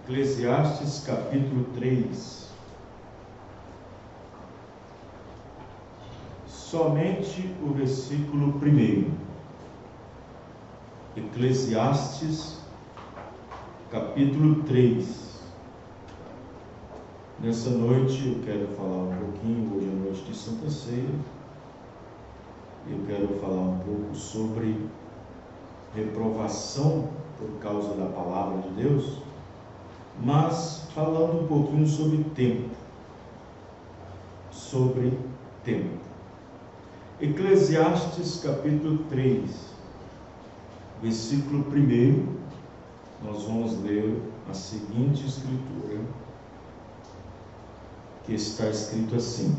Eclesiastes capítulo 3. Somente o versículo 1. Eclesiastes capítulo 3. Nessa noite eu quero falar um pouquinho, hoje é noite de Santa Ceia, eu quero falar um pouco sobre reprovação por causa da palavra de Deus, mas falando um pouquinho sobre tempo. Sobre tempo. Eclesiastes capítulo 3, versículo 1, nós vamos ler a seguinte escritura, que está escrito assim: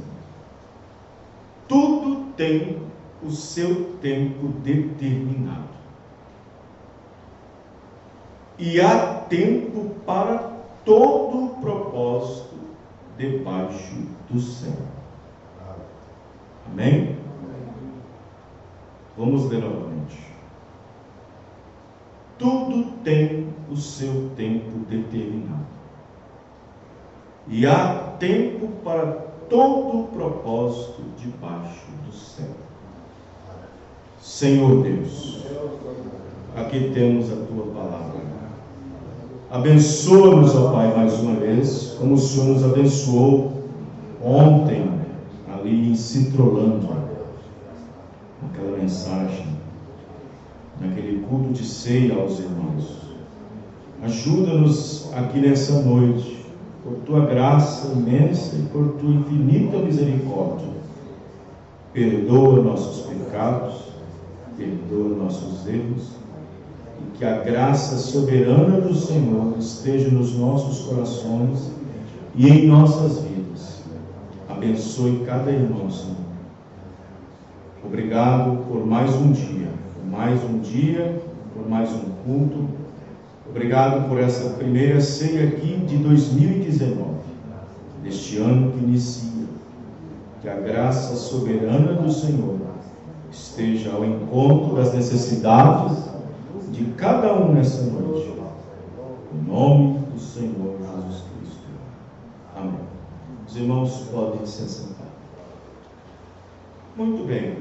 tudo tem o seu tempo determinado, e há tempo para todo o propósito debaixo do céu. Amém? Vamos ler novamente. Tudo tem o seu tempo determinado, e há tempo para todo o propósito debaixo do céu. Senhor Deus, aqui temos a Tua palavra. Abençoa-nos, ó Pai, mais uma vez, como o Senhor nos abençoou ontem, ali em Citrolândia, naquela mensagem, naquele culto de ceia aos irmãos. Ajuda-nos aqui nessa noite, por Tua graça imensa e por Tua infinita misericórdia. Perdoa nossos pecados, perdoa nossos erros, e que a graça soberana do Senhor esteja nos nossos corações e em nossas vidas. Abençoe cada irmão, Senhor. Obrigado por mais um dia, por mais um culto. Obrigado por essa primeira ceia aqui de 2019, deste ano que inicia. Que a graça soberana do Senhor esteja ao encontro das necessidades de cada um nessa noite. Em nome do Senhor Jesus Cristo. Amém. Os irmãos podem se assentar. Muito bem.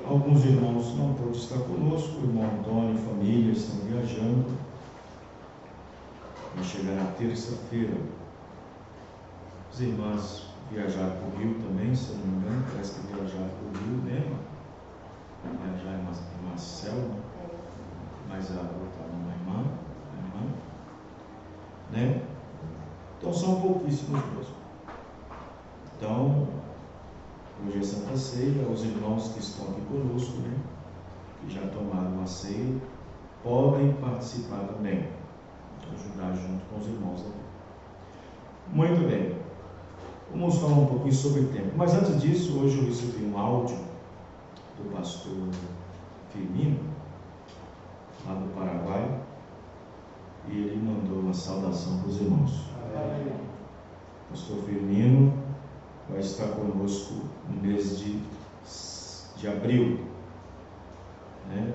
Alguns irmãos não podem estar conosco. O irmão Antônio e família estão viajando. Vai chegar na terça-feira. As irmãs viajaram para o Rio também, se eu não me engano. Parece que viajaram para o Rio, né? Viajar em Marcelo, mas a outra uma irmã, né? Então são pouquíssimos mesmo. Então, hoje é Santa Ceia, os irmãos que estão aqui conosco, né? Que já tomaram uma ceia, podem participar também, ajudar junto com os irmãos aqui. Muito bem, vamos falar um pouquinho sobre tempo, mas antes disso, hoje eu recebi um áudio do pastor Firmino, lá do Paraguai, e ele mandou uma saudação para os irmãos. O pastor Firmino vai estar conosco no mês de abril, né?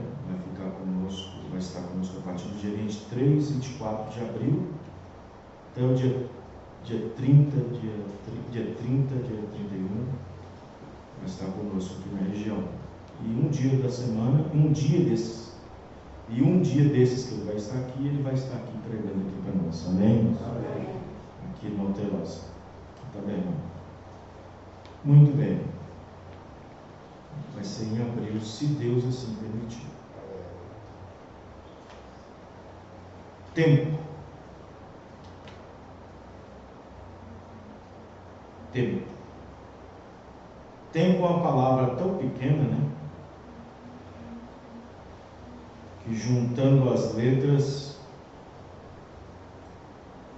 Vai estar conosco a partir do dia 23, 24 de abril, até o dia 30, dia 31, vai estar conosco aqui na região. E um dia da semana, um dia desses que ele vai estar aqui pregando aqui para nós. Amém? Amém. Aqui no Monterosa. Tá bem, irmão? Muito bem. Vai ser em abril, se Deus assim permitir. Tempo. Tempo é uma palavra tão pequena, né? Que juntando as letras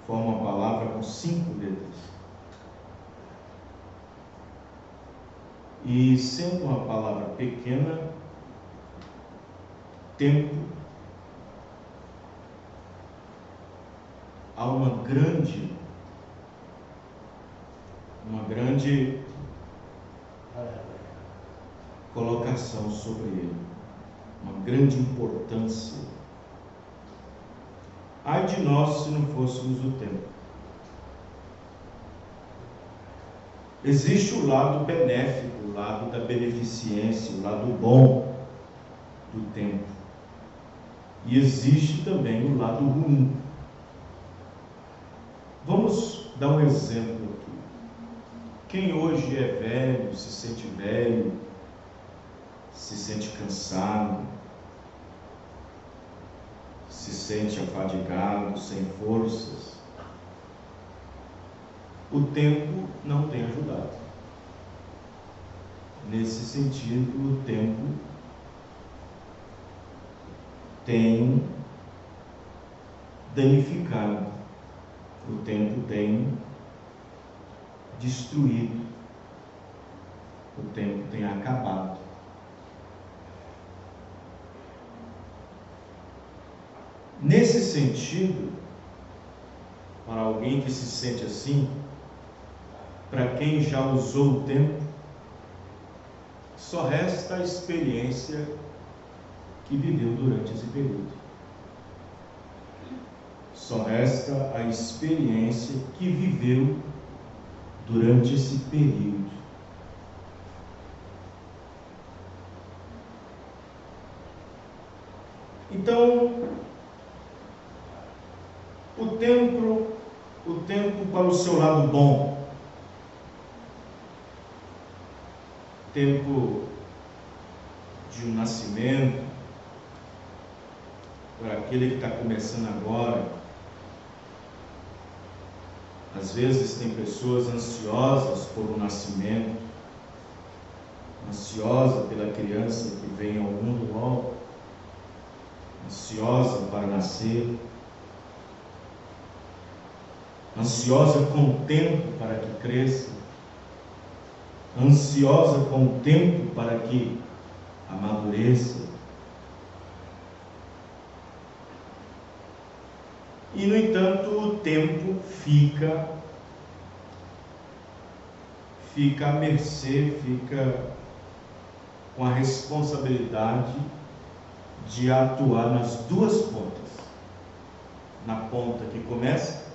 forma uma palavra com 5 letras. E sendo uma palavra pequena, tempo, há uma grande colocação sobre ele, uma grande importância. Ai de nós se não fôssemos o templo. Existe o lado benéfico, o lado da beneficência, o lado bom do templo. E existe também o lado ruim. Vamos dar um exemplo aqui. Quem hoje é velho, se sente velho, se sente cansado, se sente afadigado, sem forças, o tempo não tem ajudado. Nesse sentido, o tempo tem danificado, o tempo tem destruído, o tempo tem acabado. Nesse sentido, para alguém que se sente assim, para quem já usou o tempo, só resta a experiência que viveu durante esse período. Só resta a experiência que viveu durante esse período. Então, o tempo para o seu lado bom, tempo de um nascimento, para aquele que está começando agora. Às vezes tem pessoas ansiosas por um nascimento, ansiosa pela criança que vem ao mundo logo, ansiosa para nascer, ansiosa com o tempo para que cresça, ansiosa com o tempo para que amadureça. E, no entanto, o tempo fica à mercê, fica com a responsabilidade de atuar nas duas pontas, na ponta que começa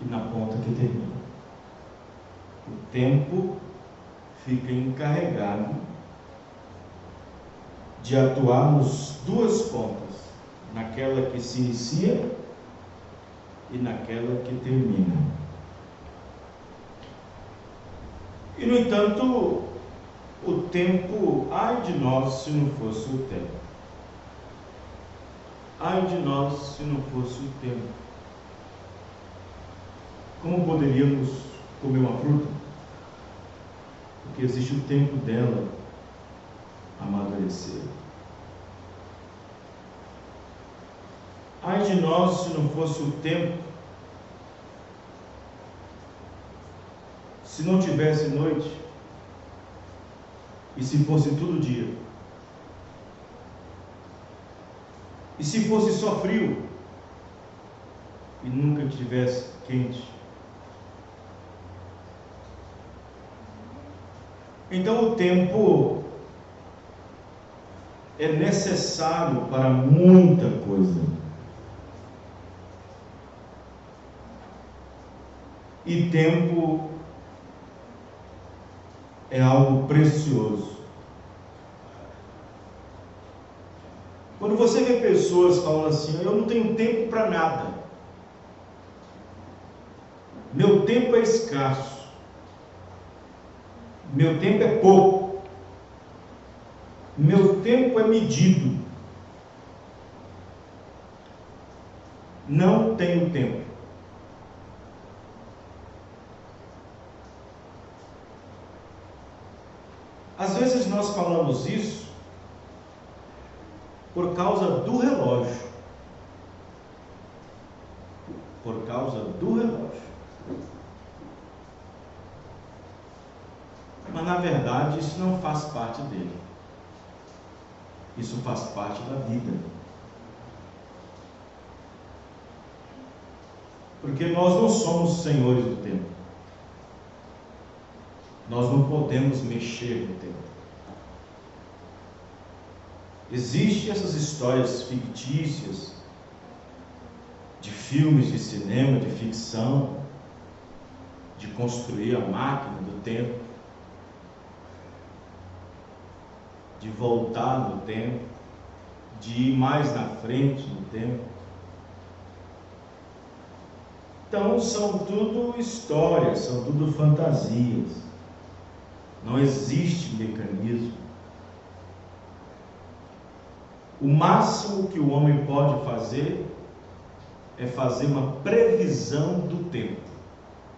e na ponta que termina. O tempo fica encarregado de atuar nas duas pontas, naquela que se inicia e naquela que termina. E, no entanto, o tempo, ai de nós se não fosse o tempo. Ai de nós se não fosse o tempo. Como poderíamos comer uma fruta? Porque existe o tempo dela amadurecer. Ai de nós se não fosse o tempo, se não tivesse noite, e se fosse tudo dia, e se fosse só frio, e nunca tivesse quente. Então o tempo é necessário para muita coisa. E tempo é algo precioso. Quando você vê pessoas falando assim, eu não tenho tempo para nada, meu tempo é escasso, meu tempo é pouco, meu tempo é medido, não tenho tempo. Às vezes nós falamos isso por causa do relógio. Por causa do relógio. Mas na verdade isso não faz parte dele. Isso faz parte da vida. Porque nós não somos senhores do tempo. Nós não podemos mexer no tempo. Existem essas histórias fictícias filmes de cinema, de ficção, de construir a máquina do tempo, de voltar no tempo, de ir mais na frente no tempo. Então são tudo histórias, são tudo fantasias. Não existe mecanismo. O máximo que o homem pode fazer é fazer uma previsão do tempo.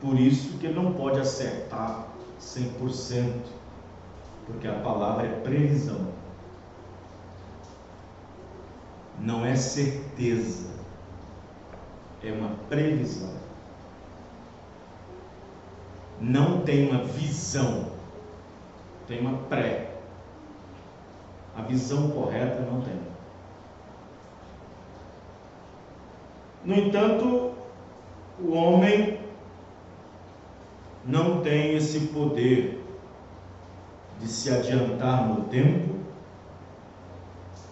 Por isso que ele não pode acertar 100%, porque a palavra é previsão. Não é certeza, é uma previsão. Não tem uma visão, tem uma pré. A visão correta não tem. No entanto, o homem não tem esse poder de se adiantar no tempo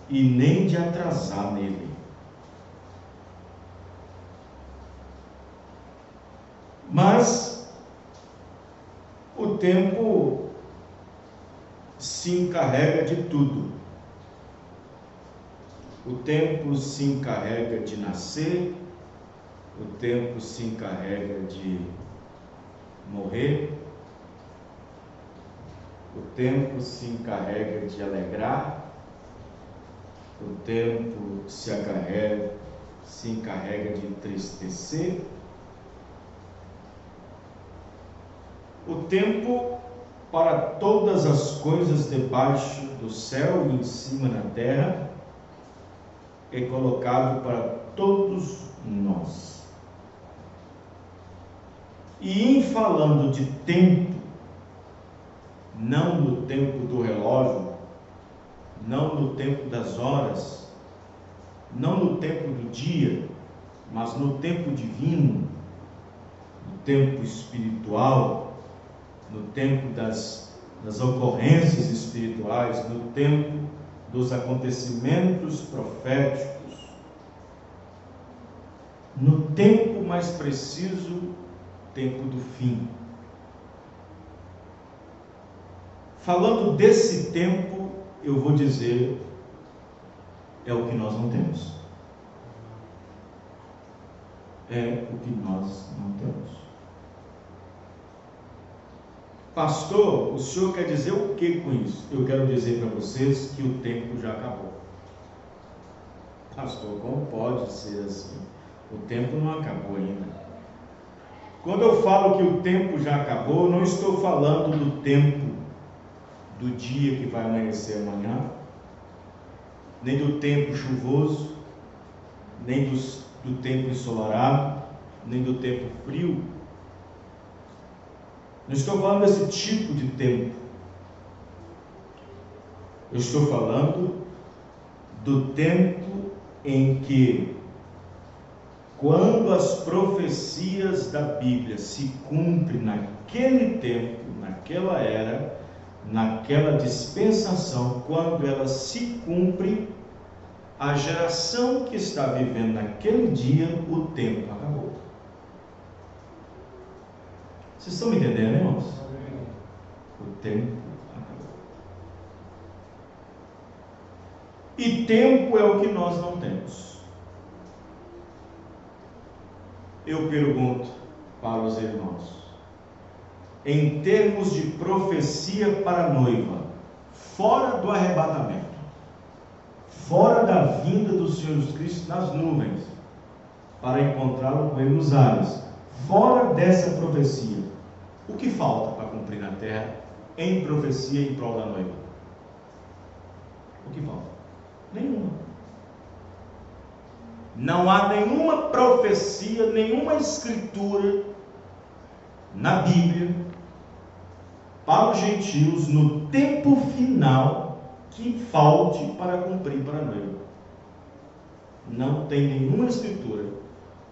e nem de atrasar nele. Mas o tempo se encarrega de tudo. O tempo se encarrega de nascer, o tempo se encarrega de morrer, o tempo se encarrega de alegrar, o tempo se encarrega de entristecer. O tempo para todas as coisas debaixo do céu e em cima na terra é colocado para todos nós. E em falando de tempo, não no tempo do relógio, não no tempo das horas, não no tempo do dia, mas no tempo divino, no tempo espiritual, no tempo das ocorrências espirituais, no tempo dos acontecimentos proféticos, no tempo mais preciso, tempo do fim. Falando desse tempo, eu vou dizer, é o que nós não temos. É o que nós não temos. Pastor, o senhor quer dizer o que com isso? Eu quero dizer para vocês que o tempo já acabou. Pastor, como pode ser assim? O tempo não acabou ainda. Quando eu falo que o tempo já acabou, não estou falando do tempo do dia que vai amanhecer amanhã, nem do tempo chuvoso, nem do tempo ensolarado, nem do tempo frio. Não estou falando desse tipo de tempo. Eu estou falando do tempo em que, quando as profecias da Bíblia se cumprem naquele tempo, naquela era, naquela dispensação, quando elas se cumprem, a geração que está vivendo naquele dia, o tempo acabou. Vocês estão me entendendo, irmãos? O tempo acabou. E tempo é o que nós não temos. Eu pergunto para os irmãos, em termos de profecia para a noiva, fora do arrebatamento, fora da vinda do Senhor Jesus Cristo nas nuvens, para encontrá-lo com ele nos ares, fora dessa profecia, o que falta para cumprir na terra em profecia em prol da noiva? O que falta? Nenhuma. Não há nenhuma profecia, nenhuma escritura na Bíblia para os gentios no tempo final que falte para cumprir para a noiva. Não tem nenhuma escritura,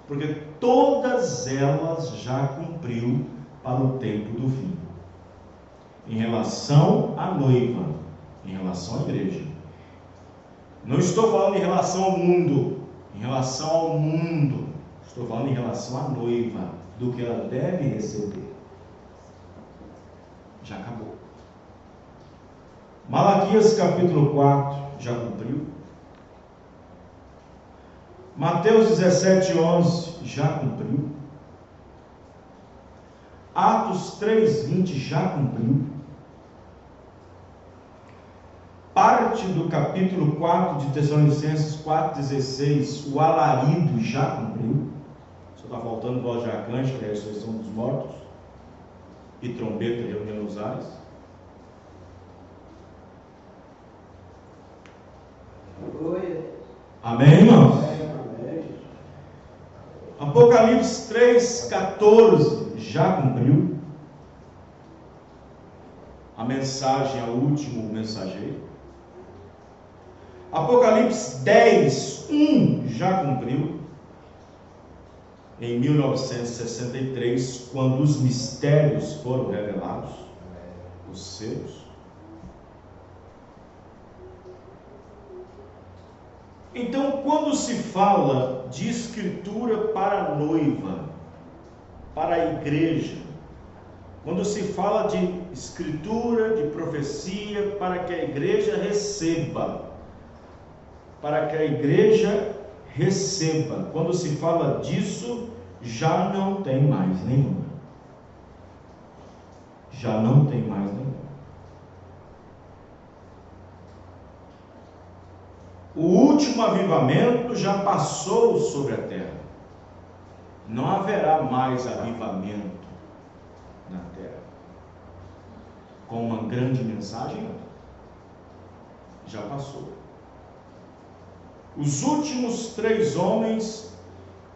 porque todas elas já cumpriu para o tempo do fim. Em relação à noiva, em relação à igreja. Não estou falando em relação ao mundo. Em relação ao mundo, Estou falando em relação à noiva, do que ela deve receber. Já acabou. Malaquias capítulo 4 já cumpriu. Mateus 17:11 já cumpriu. Atos 3:20 já cumpriu. Parte do capítulo 4 de Tessalonicenses 4:16, o alarido já cumpriu. Só está faltando voz de arcanjo, que é a ressurreição dos mortos, e trombeta reunindo os ares. Amém, irmãos? Apocalipse 3:14 já cumpriu. A mensagem ao último mensageiro. Apocalipse 10:1 já cumpriu. Em 1963, quando os mistérios foram revelados, os selos. Então, quando se fala de escritura para a noiva, para a igreja, quando se fala de escritura, de profecia, para que a igreja receba, quando se fala disso, já não tem mais nenhuma. Já não tem mais nenhuma. O último avivamento já passou sobre a terra. Não haverá mais avivamento na terra. Com uma grande mensagem, já passou. Os últimos 3 homens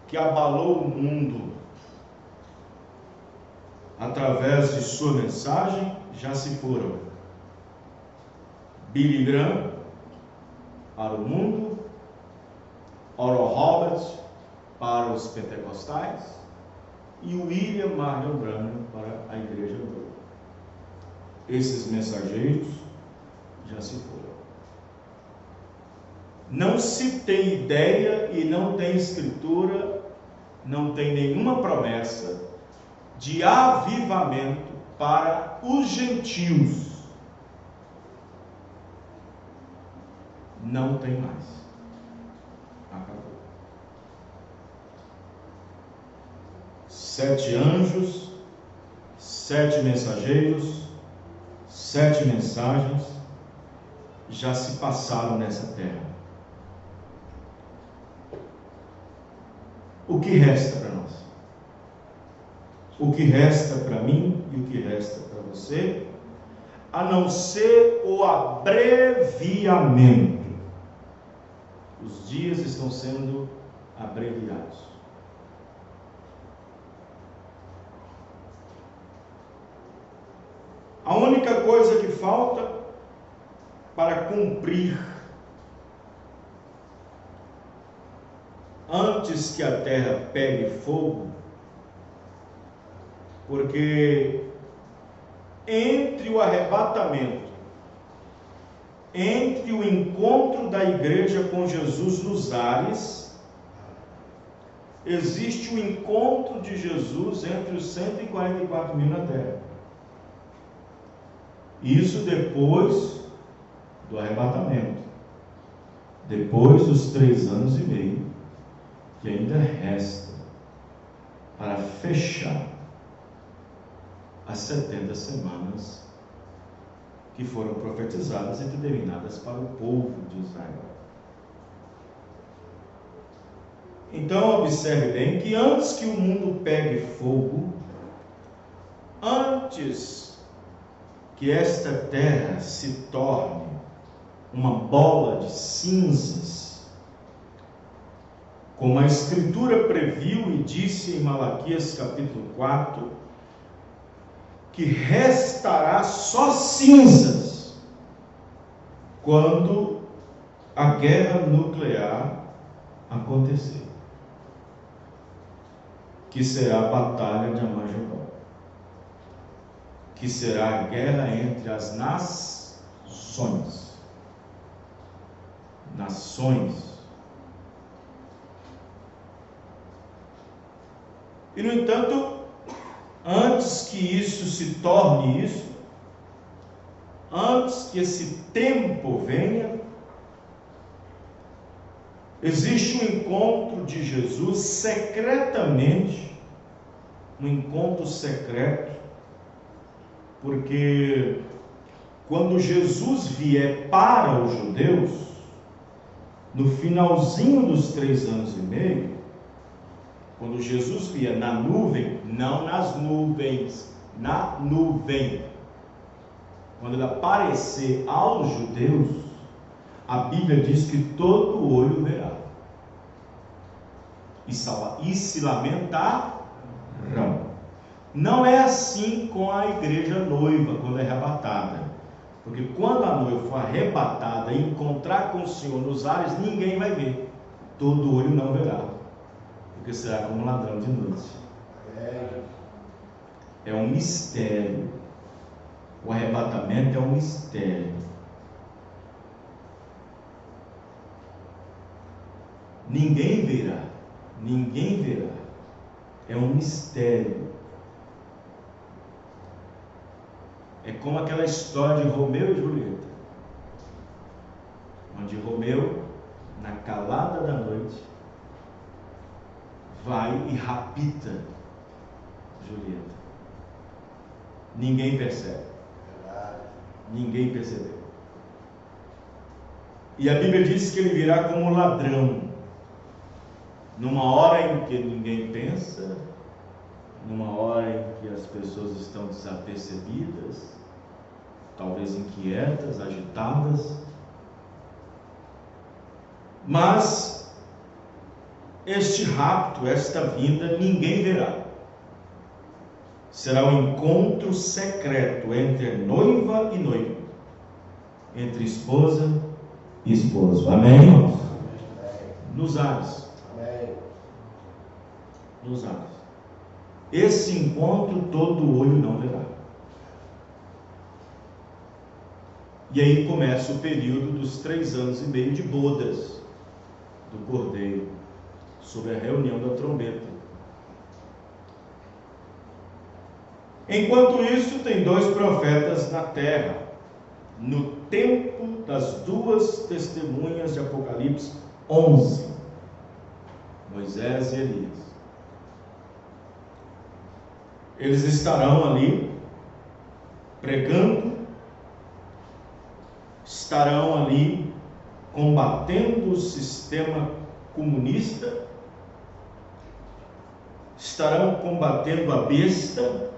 que abalou o mundo através de sua mensagem já se foram. Billy Graham para o mundo, Oral Roberts para os pentecostais e William Marion Branham para a igreja noiva. Esses mensageiros já se foram. Não se tem ideia e não tem escritura, não tem nenhuma promessa de avivamento para os gentios. Não tem mais. Acabou. 7 anjos, 7 mensageiros, 7 mensagens já se passaram nessa terra. O que resta para nós? O que resta para mim e o que resta para você? A não ser o abreviamento. Os dias estão sendo abreviados. A única coisa que falta para cumprir antes que a terra pegue fogo, porque entre o arrebatamento, entre o encontro da igreja com Jesus nos ares, existe o encontro de Jesus entre os 144 mil na terra. Isso depois do arrebatamento, depois dos 3 anos e meio que ainda resta para fechar as 70 semanas que foram profetizadas e determinadas para o povo de Israel. Então observe bem que antes que o mundo pegue fogo, antes que esta terra se torne uma bola de cinzas, como a Escritura previu e disse em Malaquias capítulo 4, que restará só cinzas quando a guerra nuclear acontecer, que será a batalha de Armagedon, que será a guerra entre as nações. E, no entanto, antes que isso se torne isso, antes que esse tempo venha, existe um encontro de Jesus secretamente, um encontro secreto, porque quando Jesus vier para os judeus, no finalzinho dos 3 anos e meio, quando Jesus vier na nuvem, não nas nuvens, na nuvem, quando ele aparecer aos judeus, a Bíblia diz que todo olho verá e se lamentarão. Não é assim com a igreja noiva quando é arrebatada, porque quando a noiva for arrebatada e encontrar com o Senhor nos ares, ninguém vai ver, todo olho não verá, porque será como um ladrão de noite. É um mistério. O arrebatamento é um mistério. Ninguém verá, ninguém verá. É um mistério. É como aquela história de Romeu e Julieta, onde Romeu, na calada da noite, vai e rapta Julieta. Ninguém percebe. Ninguém percebeu. E a Bíblia diz que ele virá como ladrão, numa hora em que ninguém pensa, numa hora em que as pessoas estão desapercebidas, talvez inquietas, agitadas, mas este rapto, esta vinda, ninguém verá. Será um encontro secreto entre noiva e noivo, entre esposa e esposo. Amém, irmãos? Nos ares. Nos ares. Esse encontro todo olho não verá. E aí começa o período dos 3 anos e meio de bodas do Cordeiro, sobre a reunião da trombeta. Enquanto isso, tem 2 profetas na terra, no tempo das 2 testemunhas de Apocalipse 11, Moisés e Elias. Eles estarão ali pregando, estarão ali combatendo o sistema comunista, estarão combatendo a besta,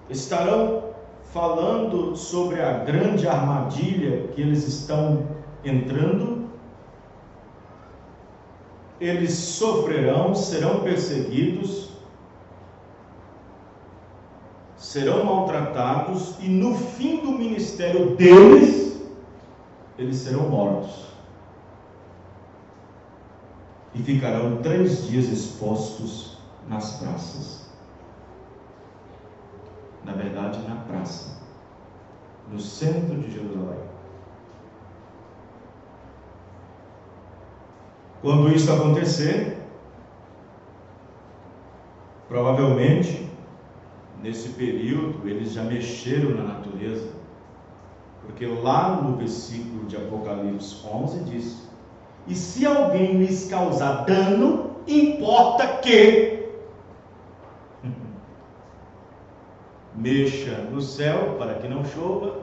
estarão falando sobre a grande armadilha que eles estão entrando. Eles sofrerão, serão perseguidos, serão maltratados, e no fim do ministério deles, eles serão mortos. E ficarão 3 dias expostos nas praças. Na verdade, na praça, no centro de Jerusalém. Quando isso acontecer, provavelmente, nesse período, eles já mexeram na natureza, porque lá no versículo de Apocalipse 11 diz: e se alguém lhes causar dano, importa que mexa no céu para que não chova,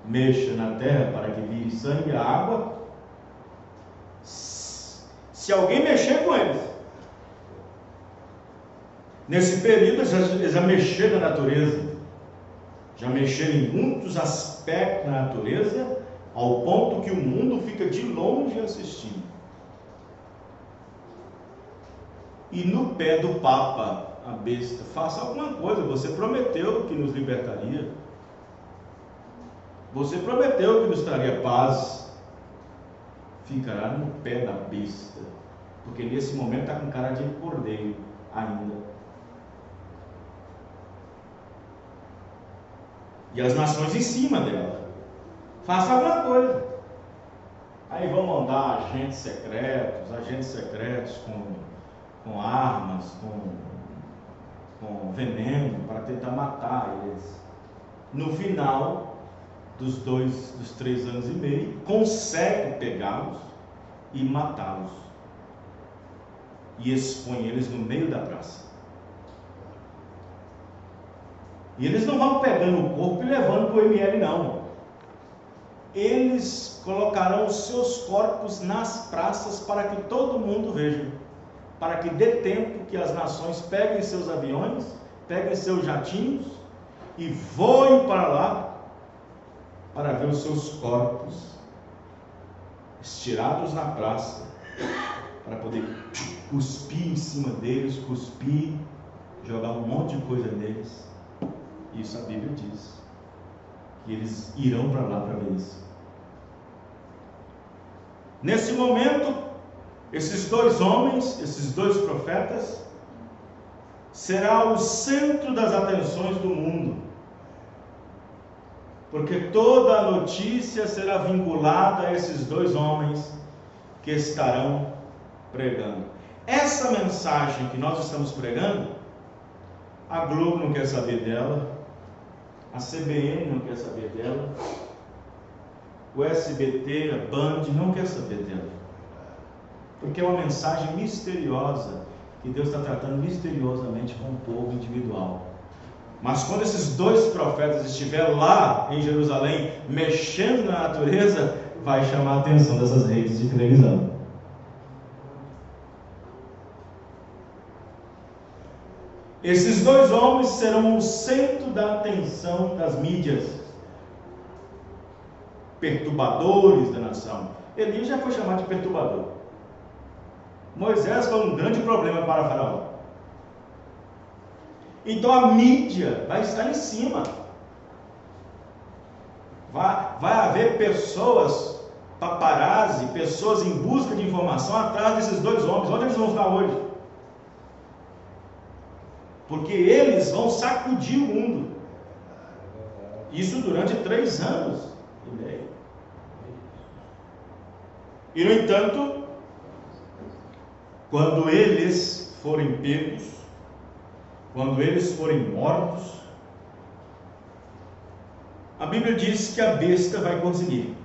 mexa na terra para que vire sangue e água. Se alguém mexer com eles, nesse período eles já mexeram na natureza, já mexeram em muitos aspectos da natureza, ao ponto que o mundo fica de longe assistindo. E no pé do Papa, a besta: faça alguma coisa, você prometeu que nos libertaria, você prometeu que nos traria paz. Ficará no pé da besta, porque nesse momento está com cara de cordeiro ainda. E as nações em cima dela: faça alguma coisa. Aí vão mandar agentes secretos com armas, com veneno para tentar matar eles. No final dos 3 anos e meio, consegue pegá-los e matá-los. E expõe eles no meio da praça. E eles não vão pegando o corpo e levando para o ML, não. Eles colocarão os seus corpos nas praças para que todo mundo veja. Para que dê tempo que as nações peguem seus aviões, peguem seus jatinhos e voem para lá para ver os seus corpos estirados na praça, para poder cuspir em cima deles, jogar um monte de coisa neles. Isso a Bíblia diz, que eles irão para lá para ver isso. Nesse momento, esses 2 homens, esses 2 profetas, será o centro das atenções do mundo, porque toda a notícia será vinculada a esses 2 homens que estarão pregando. Essa mensagem que nós estamos pregando, a Globo não quer saber dela, a CBN não quer saber dela, o SBT, a Band não quer saber dela, porque é uma mensagem misteriosa, que Deus está tratando misteriosamente com o povo individual. Mas quando esses 2 profetas estiverem lá em Jerusalém, mexendo na natureza, vai chamar a atenção dessas redes de televisão. Esses 2 homens serão o centro da atenção das mídias, perturbadores da nação. Elias já foi chamado de perturbador. Moisés foi um grande problema para Faraó. Então a mídia vai estar em cima. Vai haver pessoas, paparazzi, pessoas em busca de informação atrás desses 2 homens. Onde eles vão estar hoje? Porque eles vão sacudir o mundo. Isso durante 3 anos e meio. E no entanto, quando eles forem pegos, quando eles forem mortos, a Bíblia diz que a besta vai conseguir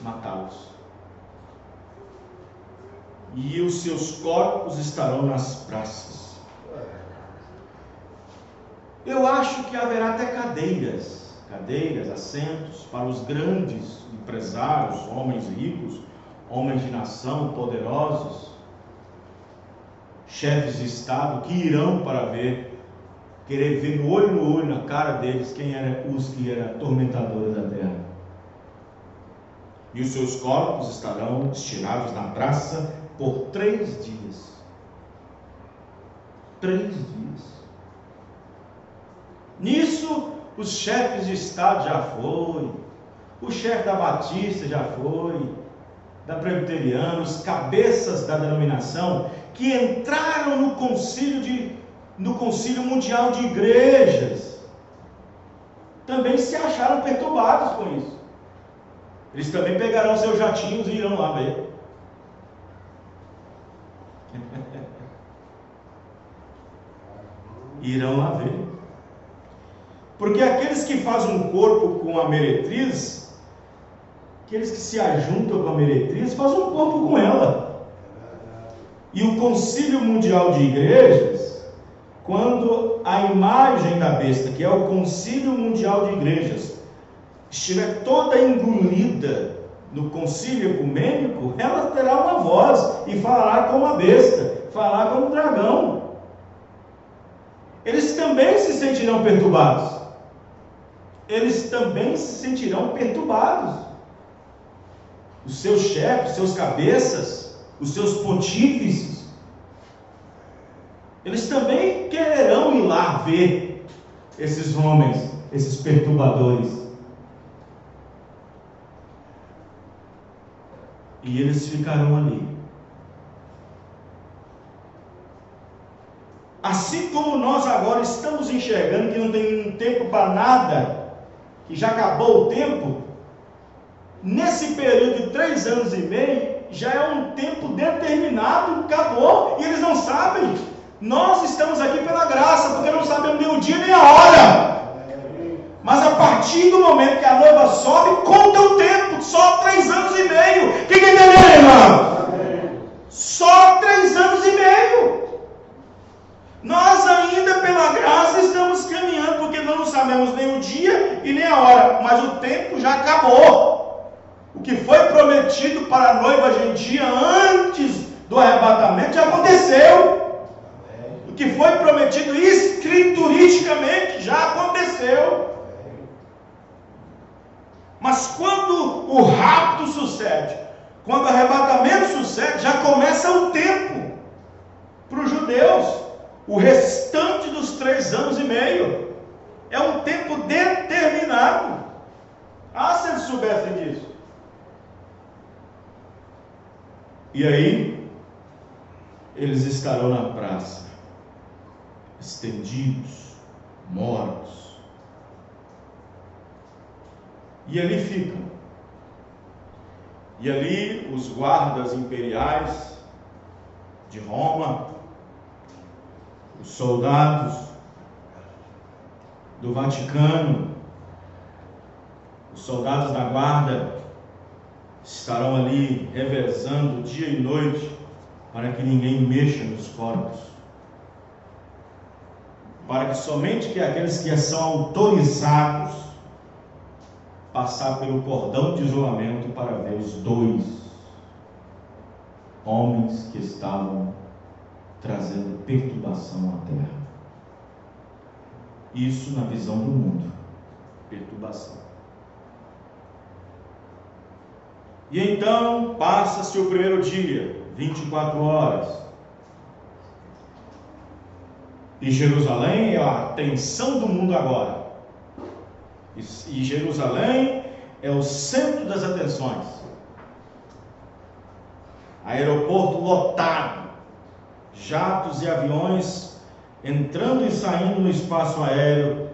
matá-los. E os seus corpos estarão nas praças. Eu acho que haverá até cadeiras, assentos para os grandes empresários, homens ricos, homens de nação, poderosos, chefes de Estado, que irão para querer ver no olho na cara deles quem eram os que eram atormentadores da terra. E os seus corpos estarão destinados na praça por 3 dias. 3 dias. Nisso, os chefes de Estado já foi, o chefe da Batista já foi, da Presbiteriana, os cabeças da denominação, que entraram no concílio mundial de igrejas, também se acharam perturbados com isso. Eles também pegarão seus jatinhos e irão lá ver. Irão lá ver. Porque aqueles que fazem um corpo com a meretriz, aqueles que se ajuntam com a meretriz, fazem um corpo com ela. E o Concílio Mundial de Igrejas, quando a imagem da besta, que é o Concílio Mundial de Igrejas, estiver toda engolida no concílio ecumênico, ela terá uma voz e falará como a besta, falará como o dragão. Eles também se sentirão perturbados. Eles também se sentirão perturbados. Os seus chefes, seus cabeças, os seus pontífices, eles também quererão ir lá ver esses homens, esses perturbadores. E eles ficarão ali. Assim como nós agora estamos enxergando que não tem tempo para nada, que já acabou o tempo, nesse período de 3 anos e meio, já é um tempo determinado, acabou, e eles não sabem. Nós estamos aqui pela graça, porque não sabemos nem o dia nem a hora. Mas a partir do momento que a noiva sobe, conta o tempo, só 3 anos e meio. Quem está entendendo, irmão? Só 3 anos e meio. Nós ainda pela graça estamos caminhando, porque não sabemos nem o dia e nem a hora, mas o tempo já acabou. O que foi prometido para a noiva gentia antes do arrebatamento já aconteceu. O que foi prometido escrituristicamente já aconteceu. Mas quando o rapto sucede, quando o arrebatamento sucede, já começa o tempo para os judeus. O restante dos 3 anos e meio é um tempo determinado. Ah, se eles soubessem disso. E aí, eles estarão na praça, estendidos, mortos. E ali ficam. E ali os guardas imperiais de Roma, os soldados do Vaticano, os soldados da guarda estarão ali revezando dia e noite para que ninguém mexa nos corpos, para que somente aqueles que são autorizados passar pelo cordão de isolamento para ver os 2 homens que estavam trazendo perturbação à terra. Isso na visão do mundo, perturbação. E então passa-se o primeiro dia, 24 horas. E Jerusalém é a atenção do mundo agora. E Jerusalém é o centro das atenções. Aeroporto lotado, jatos e aviões entrando e saindo no espaço aéreo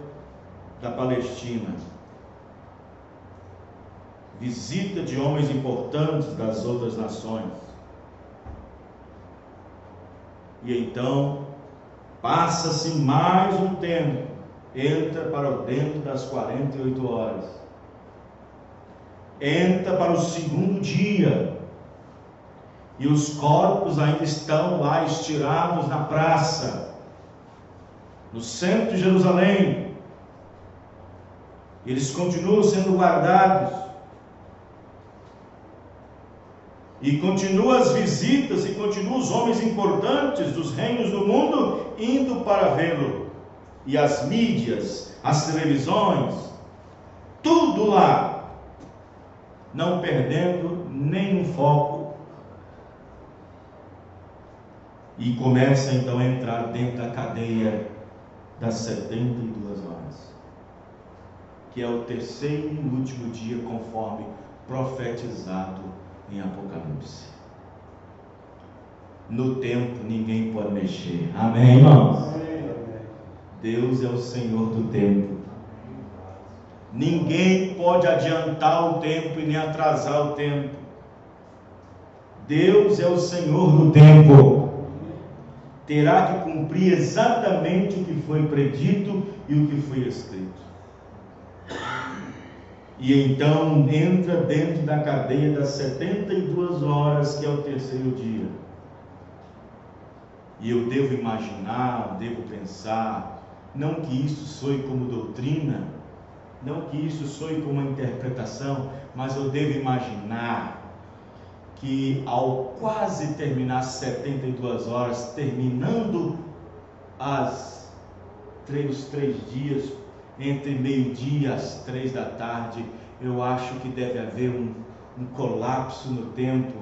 da Palestina. Visita de homens importantes das outras nações. E então passa-se mais um tempo, entra para o dentro das 48 horas, entra para o segundo dia, e os corpos ainda estão lá estirados na praça, no centro de Jerusalém. Eles continuam sendo guardados, e continuam as visitas, e continuam os homens importantes dos reinos do mundo indo para vê-lo, e as mídias, as televisões, tudo lá, não perdendo nenhum foco. E começa então a entrar dentro da cadeia das 72 horas, que é o terceiro e último dia, conforme profetizado em Apocalipse. No tempo ninguém pode mexer. Amém, irmãos? Deus é o Senhor do tempo. Ninguém pode adiantar o tempo e nem atrasar o tempo. Deus é o Senhor do tempo. Terá que cumprir exatamente o que foi predito e o que foi escrito. E então entra dentro da cadeia das 72 horas, que é o terceiro dia. E eu devo imaginar, devo pensar, não que isso soe como doutrina, não que isso soe como uma interpretação, mas eu devo imaginar que ao quase terminar as 72 horas, terminando os 3 dias, entre meio-dia às 3 da tarde, eu acho que deve haver um colapso no tempo.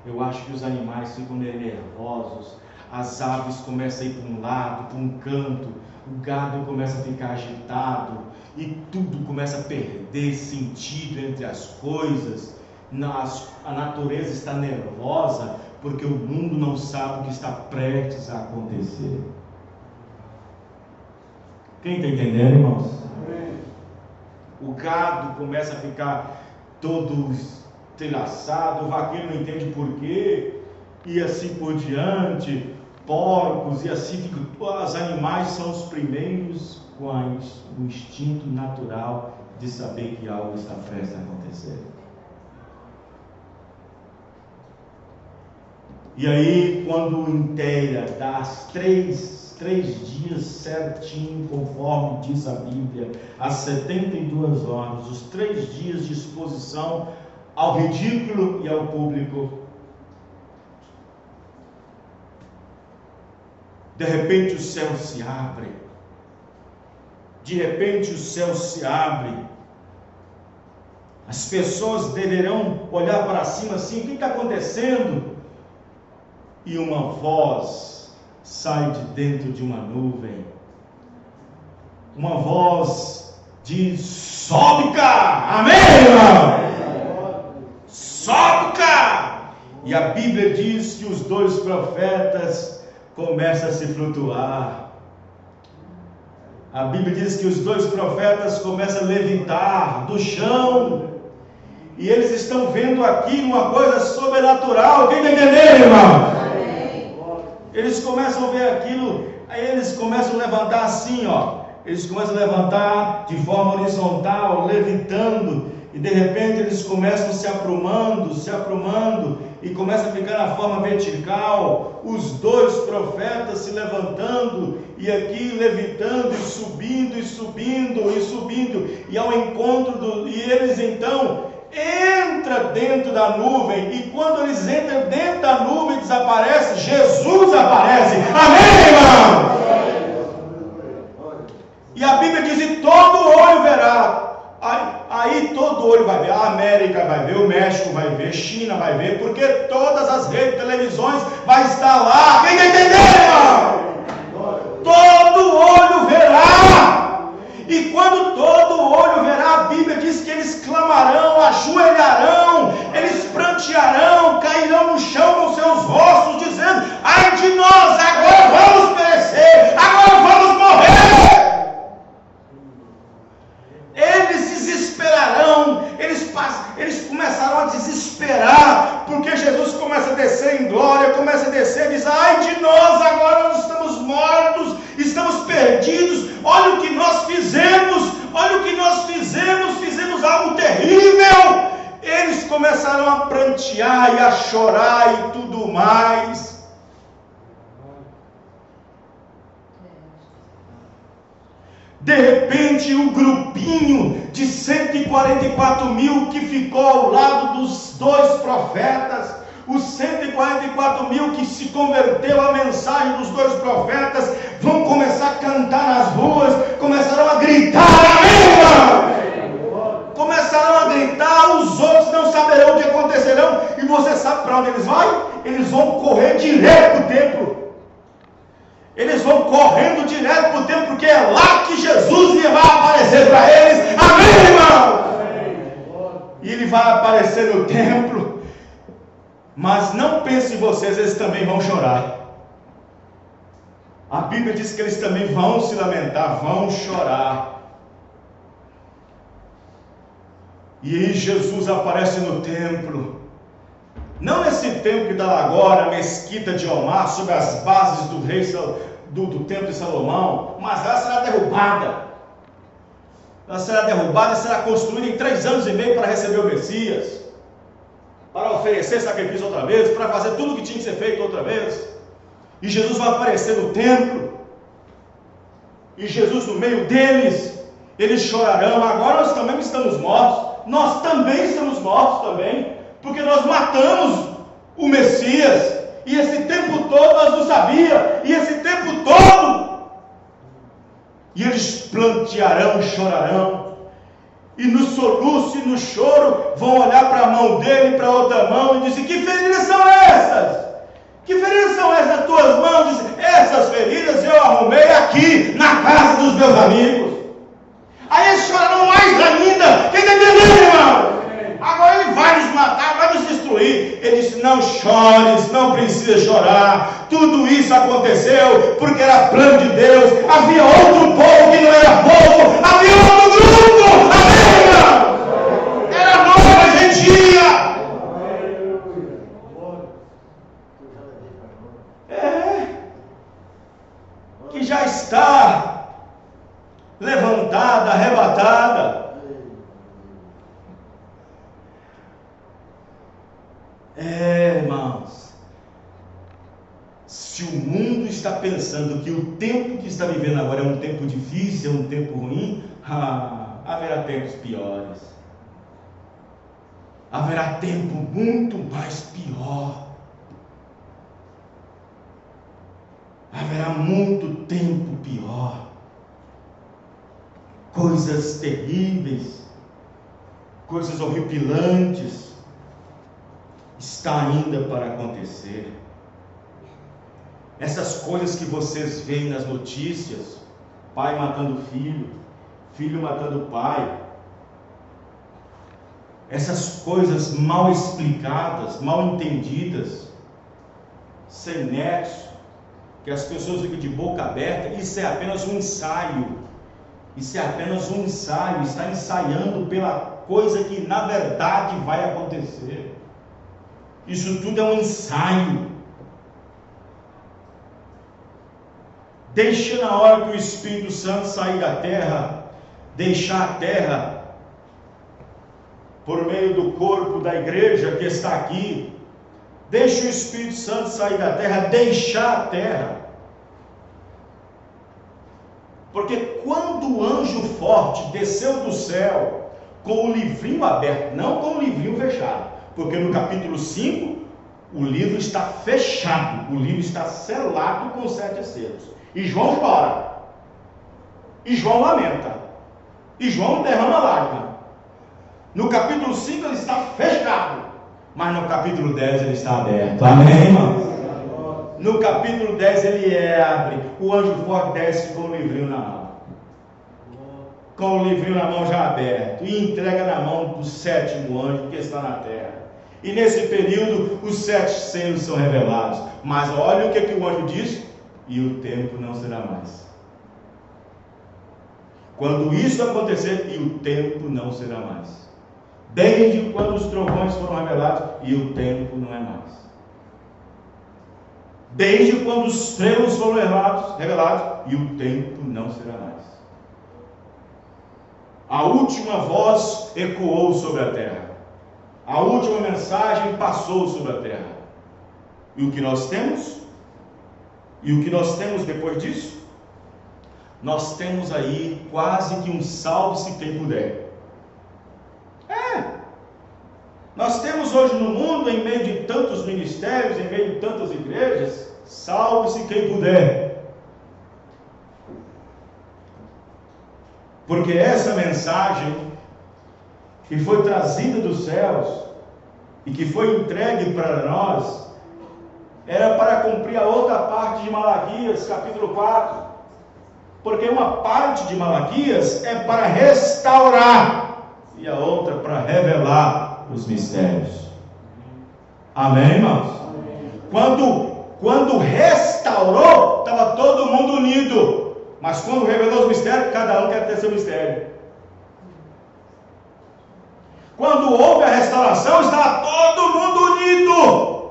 Eu acho que os animais ficam nervosos, as aves começam a ir para um lado, para um canto, o gado começa a ficar agitado, e tudo começa a perder sentido entre as coisas. A natureza está nervosa, porque o mundo não sabe o que está prestes a acontecer. Quem está entendendo, irmãos? O gado começa a ficar todo entrelaçado, o vaqueiro não entende porquê, e assim por diante, porcos, e assim fica. Os animais são os primeiros com o instinto natural de saber que algo está prestes a acontecer. E aí, quando inteira, dá as três dias certinho, conforme diz a Bíblia, às 72 horas, os 3 dias de exposição ao ridículo e ao público. De repente o céu se abre. De repente o céu se abre. As pessoas deverão olhar para cima assim: o que está acontecendo? E uma voz sai de dentro de uma nuvem. Uma voz diz: sobe cá! Amém, irmão? Sobe cá! E a Bíblia diz que os 2 profetas começam a se flutuar. A Bíblia diz que os 2 profetas começam a levitar do chão. E eles estão vendo aqui uma coisa sobrenatural. Quem está entendendo, irmão? Eles começam a ver aquilo, aí eles começam a levantar assim, ó. Eles começam a levantar de forma horizontal, levitando, e de repente eles começam se aprumando, e começa a ficar na forma vertical. Os 2 profetas se levantando, e aqui levitando, e subindo, e ao encontro e eles então entra dentro da nuvem, e quando eles entram dentro da nuvem, desaparece, Jesus aparece. Amém, irmão? E a Bíblia diz: e todo olho verá. Aí todo olho vai ver, a América vai ver, o México vai ver, China vai ver, porque todas as redes de televisões vai estar lá. Quem está entendendo, irmão? Todo olho verá. E quando todo olho verá, a Bíblia diz que eles clamarão, ajoelharão, eles prantearão, cairão no chão com seus rostos, dizendo: ai de nós, agora vamos perecer, agora vamos morrer. Eles desesperarão, eles começarão a desesperar, porque Jesus começa a descer em glória, começa a descer e diz: ai de nós, agora nós estamos mortos, estamos perdidos, olha o que nós fizemos, fizemos algo terrível. Eles começaram a prantear e a chorar e tudo mais. De repente, o grupinho de 144.000 que ficou ao lado dos 2 profetas, os 144.000 que se converteu à mensagem dos 2 profetas, vão começar a cantar nas ruas, começarão a gritar: amém, irmão? Começarão a gritar, os outros não saberão o que acontecerão, e você sabe para onde eles vão? Eles vão correr direto para o templo. Eles vão correndo direto para o templo, porque é lá que Jesus vai aparecer para eles. Amém, irmão? E ele vai aparecer no templo. Mas não pense em vocês, eles também vão chorar. A Bíblia diz que eles também vão se lamentar, vão chorar. E aí Jesus aparece no templo. Não nesse templo que está lá agora, a mesquita de Omar, sob as bases do templo de Salomão, mas ela será derrubada. Ela será derrubada e será construída em 3 anos e meio para receber o Messias, para oferecer sacrifício outra vez, para fazer tudo o que tinha que ser feito outra vez. E Jesus vai aparecer no templo, e Jesus no meio deles. Eles chorarão: agora nós também estamos mortos. Nós também estamos mortos também, porque nós matamos o Messias, e esse tempo todo nós não sabíamos, e esse tempo todo. E eles plantearão, chorarão, e no soluço e no choro vão olhar para a mão dele, para a outra mão, e dizer: que feridas são essas? Que feridas são essas nas tuas mãos? Diz: essas feridas eu arrumei aqui na casa dos meus amigos. Aí eles chorarão mais ainda. Quem está entendendo, irmão? Agora ele vai nos matar, vai nos destruir. Ele disse: não chores, não precisa chorar. Tudo isso aconteceu porque era plano de Deus. Havia outro povo que não era povo, havia outro grupo. Amém, irmão? Era nova pesada. Irmãos, se o mundo está pensando que o tempo que está vivendo agora é um tempo difícil, é um tempo ruim, haverá tempos piores. Haverá tempo muito mais pior. Haverá muito tempo pior. Coisas terríveis, coisas horripilantes está ainda para acontecer. Essas coisas que vocês veem nas notícias, pai matando filho, filho matando pai, essas coisas mal explicadas, mal entendidas, sem nexo, que as pessoas ficam de boca aberta, isso é apenas um ensaio. Isso é apenas um ensaio, está ensaiando pela coisa que na verdade vai acontecer. Isso tudo é um ensaio. Deixa na hora que o Espírito Santo sair da terra, deixar a terra, por meio do corpo da igreja que está aqui, deixa o Espírito Santo sair da terra, deixar a terra. Porque quando o anjo forte desceu do céu, com o livrinho aberto, não com o livrinho fechado, porque no capítulo 5, o livro está fechado, o livro está selado com 7 selos. E João chora, e João lamenta, e João derrama lágrima. No capítulo 5 ele está fechado, mas no capítulo 10 ele está aberto. Amém, irmãos? No capítulo 10 ele abre, o anjo forte desce com o livrinho na mão. Com o livrinho na mão já aberto, e entrega na mão do 7º anjo que está na terra. E nesse período os 7 selos são revelados. Mas olha o que o anjo diz: e o tempo não será mais. Quando isso acontecer, e o tempo não será mais. Desde quando os trovões foram revelados, e o tempo não é mais. Desde quando os estrelas foram revelados, e o tempo não será mais. A última voz ecoou sobre a terra. A última mensagem passou sobre a terra. E o que nós temos? E o que nós temos depois disso? Nós temos aí quase que um salve-se quem puder. Nós temos hoje no mundo, em meio de tantos ministérios, em meio de tantas igrejas, salve-se quem puder. Porque essa mensagem que foi trazida dos céus e que foi entregue para nós, era para cumprir a outra parte de Malaquias, capítulo 4. Porque uma parte de Malaquias é para restaurar e a outra para revelar os mistérios. Amém, irmãos? Quando restaurou, estava todo mundo unido. Mas quando revelou os mistérios, cada um quer ter seu mistério. Quando houve a restauração, estava todo mundo unido.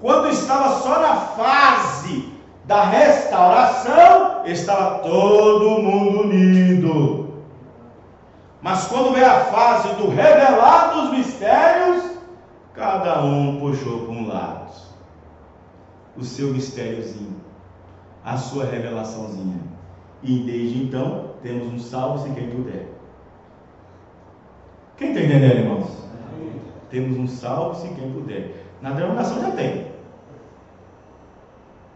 Quando estava só na fase da restauração, estava todo mundo unido. Mas quando veio a fase do revelar dos mistérios, cada um puxou para um lado o seu mistériozinho, a sua revelaçãozinha. E desde então, temos um salve-se quem puder. Quem está entendendo, irmãos? Temos um salve-se quem puder. Na denominação já tem.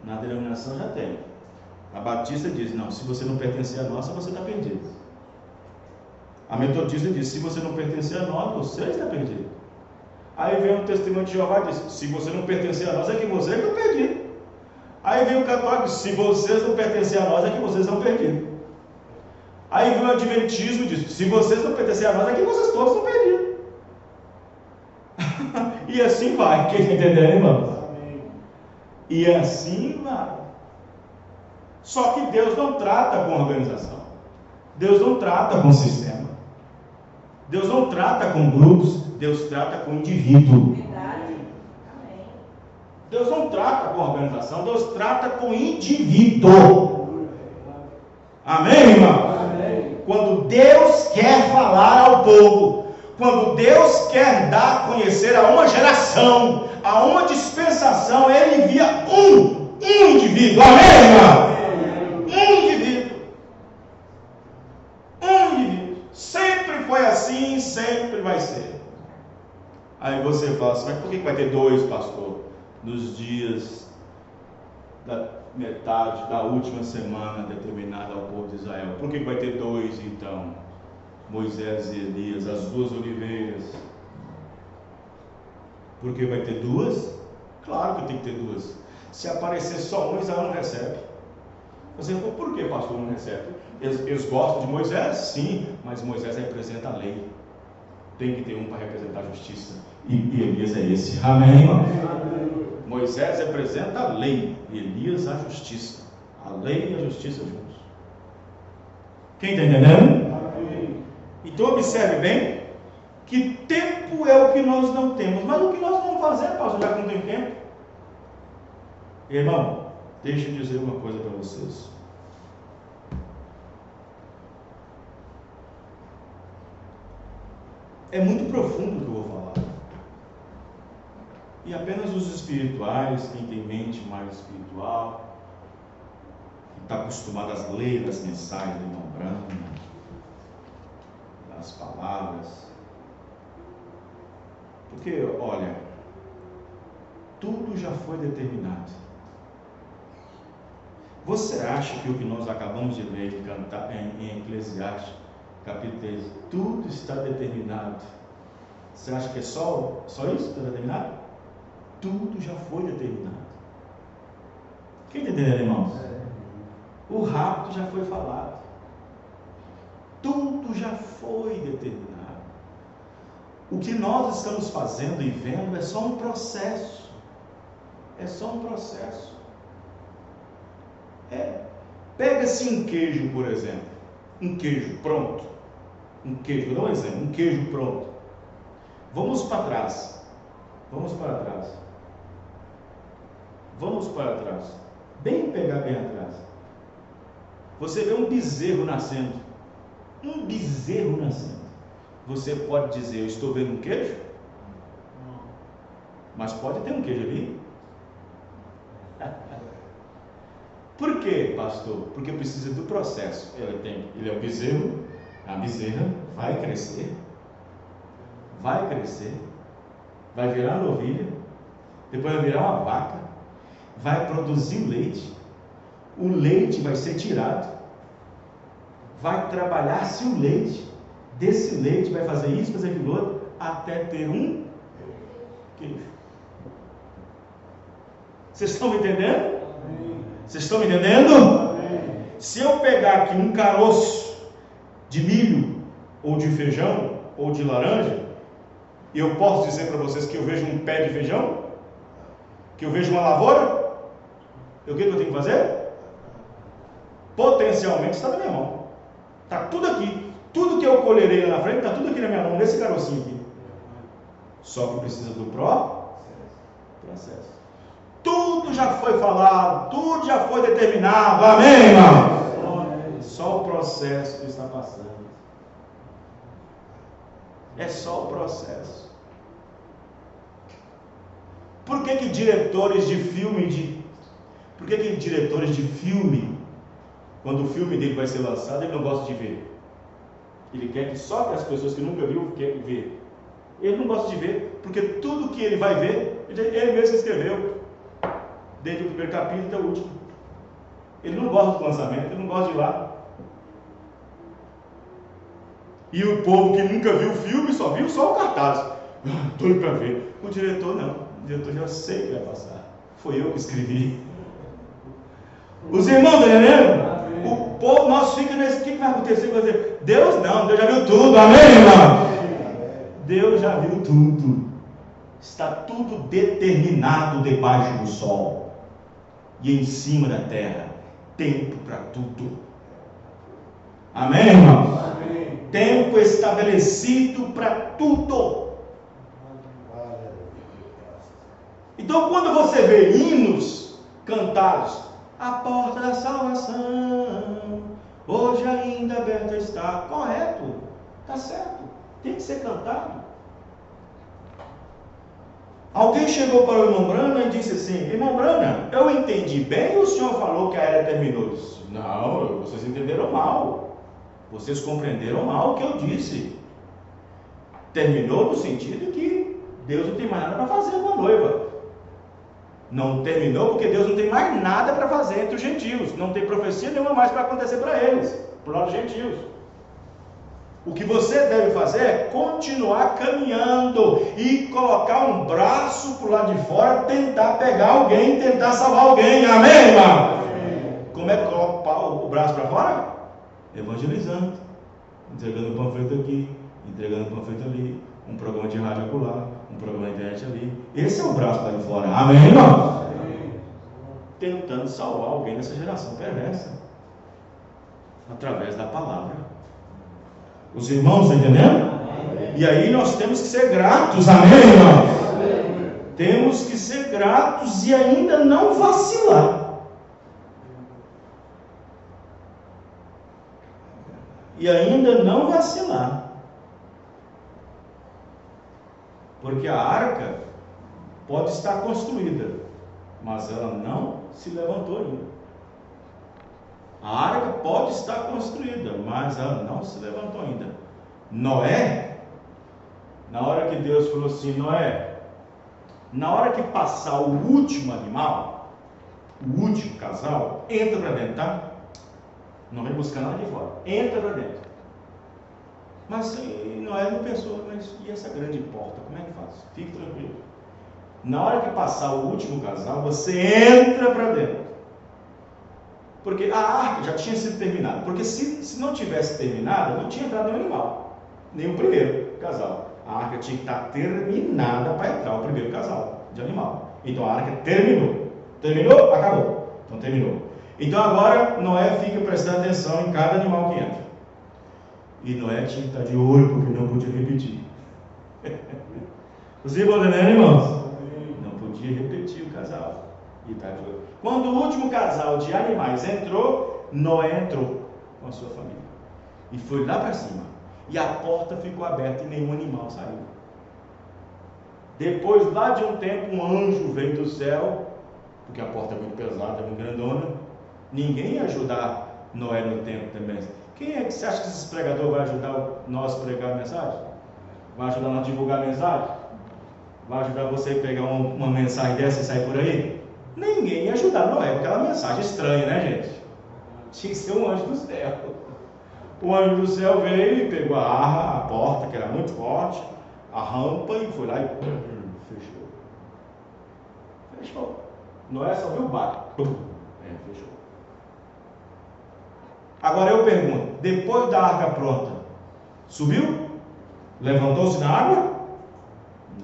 Na denominação já tem. A Batista diz: não, se você não pertencer a nossa, você está perdido. A Metodista diz: se você não pertencer a nós, você está perdido. Aí vem o Testemunho de Jeová e diz: se você não pertencer a nós, é que você está perdido. Aí vem o Católico e diz: se vocês não pertencerem a nós, é que vocês estão perdidos. Aí vem o Adventismo e diz: se vocês não pertencerem a nós, é que vocês todos estão perdidos. E assim vai. Quem está entendendo, irmãos? E assim vai. Só que Deus não trata com organização. Deus não trata com sistema. Deus não trata com grupos. Deus trata com indivíduo. Deus não trata com organização. Deus trata com indivíduo. Amém, irmão? Amém. Deus quer falar ao povo, quando Deus quer dar a conhecer a uma geração, a uma dispensação, Ele envia um indivíduo. Amém, irmão? Um indivíduo. Sempre foi assim, sempre vai ser. Aí você fala assim, mas por que vai ter 2, pastor? Nos dias da metade da última semana determinada ao povo de Israel. Por que vai ter 2 então? Moisés e Elias, as 2 oliveiras. Por que vai ter 2? Claro que tem que ter 2. Se aparecer só um, Israel não recebe. Você fala, por que pastor não recebe? Eles gostam de Moisés? Sim, mas Moisés representa a lei. Tem que ter um para representar a justiça. E Elias é esse. Amém, irmão? Moisés representa a lei, e Elias a justiça. A lei e a justiça juntos. Quem está entendendo? Amém. Então observe bem que tempo é o que nós não temos. Mas o que nós vamos fazer, pastor, já que não tem tempo? Irmão, deixa eu dizer uma coisa para vocês. É muito profundo o que eu vou falar. E apenas os espirituais, quem tem mente mais espiritual, que está acostumado a ler as mensagens do irmão Branco, as palavras. Porque, olha, tudo já foi determinado. Você acha que o que nós acabamos de ler e cantar em Eclesiastes, capítulo 3, tudo está determinado? Você acha que é só isso que está determinado? Tudo já foi determinado. Quem está entendendo, irmãos? O rapto já foi falado. Tudo já foi determinado. O que nós estamos fazendo e vendo é só um processo. É só um processo. Pega-se um queijo, por exemplo. Um queijo pronto. Um queijo, vou dar um exemplo. Um queijo pronto. Vamos para trás. Vamos para trás. Pegar bem atrás. Você vê um bezerro nascendo. Você pode dizer, eu estou vendo um queijo? Mas pode ter um queijo ali. Por quê, pastor? Porque precisa do processo. Ele é um bezerro, a bezerra vai crescer, vai virar uma ovelha, depois vai virar uma vaca, vai produzir leite, o leite vai ser tirado, vai trabalhar-se o leite, desse leite vai fazer isso, fazer aquilo outro, até ter um queijo. Vocês estão me entendendo? Vocês estão me entendendo? Se eu pegar aqui um caroço de milho, ou de feijão, ou de laranja, eu posso dizer para vocês que eu vejo um pé de feijão? Que eu vejo uma lavoura? O que eu tenho que fazer? Potencialmente está na minha mão. Está tudo aqui. Tudo que eu colherei lá na frente, está tudo aqui na minha mão, nesse carocinho aqui. Só que precisa do processo. Tudo já foi falado, tudo já foi determinado. Amém, irmão? Só o processo que está passando. É só o processo. Por que diretores de filme, quando o filme dele vai ser lançado, ele não gosta de ver? Ele quer que só que as pessoas que nunca viram querem ver. Ele não gosta de ver, porque tudo que ele vai ver, ele mesmo escreveu. Desde o primeiro capítulo até o último. Ele não gosta do lançamento, ele não gosta de ir lá. E o povo que nunca viu o filme, só viu o cartaz. Doido para ver. O diretor não. O diretor já sei que vai passar. Foi eu que escrevi. Os irmãos, tá entendendo? O povo, nós ficamos nesse, o que vai acontecer com você? Deus não, Deus já viu tudo. Amém, irmão? Deus já viu tudo. Está tudo determinado debaixo do sol. E em cima da terra, tempo para tudo. Amém, irmão? Amém. Tempo estabelecido para tudo. Então, quando você vê hinos cantados, a porta da salvação, Hoje ainda aberta está. Correto, está certo, tem que ser cantado. Alguém chegou para o irmão Brana e disse assim: irmão Brana, eu entendi bem, o senhor falou que a era terminou. Eu disse, não, vocês entenderam mal. Vocês compreenderam mal o que eu disse. Terminou no sentido que Deus não tem mais nada para fazer com a noiva. Não terminou porque Deus não tem mais nada para fazer entre os gentios. Não tem profecia nenhuma mais para acontecer para eles, para os gentios. O que você deve fazer é continuar caminhando e colocar um braço para o lado de fora, tentar pegar alguém, tentar salvar alguém. Amém, irmão? Amém. Como é que coloca o braço para fora? Evangelizando, entregando panfleto aqui, entregando panfleto ali, um programa de rádio acolá, um programa de internet ali. Esse é o braço lá de fora. Amém, irmão? Amém. Tentando salvar alguém nessa geração perversa, através da palavra. Os irmãos estão entendendo? Amém. E aí nós temos que ser gratos, amém, irmãos? Amém. Temos que ser gratos e ainda não vacilar. E ainda não vacilar. Porque a arca pode estar construída, mas ela não se levantou ainda. A arca pode estar construída, mas ela não se levantou ainda. Noé, na hora que Deus falou assim: Noé, na hora que passar o último animal, o último casal, entra para dentro, tá? Não vem buscar nada de fora, entra para dentro. Mas Noé não pensou, mas e essa grande porta, como é que faz? Fique tranquilo. Na hora que passar o último casal, você entra para dentro. Porque a arca já tinha sido terminada. Porque se não tivesse terminada, não tinha entrado nenhum animal. Nem o primeiro casal. A arca tinha que estar terminada para entrar o primeiro casal de animal. Então a arca terminou. Terminou? Acabou. Então terminou. Então agora Noé fica prestando atenção em cada animal que entra. E Noé tinha que estar de olho, porque não podia repetir. Vocês vão entender, irmãos? Não podia repetir o casal. E tá de olho. Quando o último casal de animais entrou, Noé entrou com a sua família. E foi lá para cima. E a porta ficou aberta e nenhum animal saiu. Depois, lá de um tempo, um anjo veio do céu, porque a porta é muito pesada, é muito grandona. Ninguém ia ajudar Noé no tempo também. Quem é que você acha que esse pregador vai ajudar nós a pregar a mensagem? Vai ajudar nós a divulgar a mensagem? Vai ajudar você a pegar uma mensagem dessa e sair por aí? Ninguém ia ajudar Noé, aquela mensagem estranha, né, gente? Tinha que ser um anjo do céu. O anjo do céu veio e pegou a arra, a porta, que era muito forte, a rampa, e foi lá e fechou. Fechou. Noé só viu o barco. Fechou. Agora eu pergunto, depois da arca pronta, subiu? Levantou-se na água?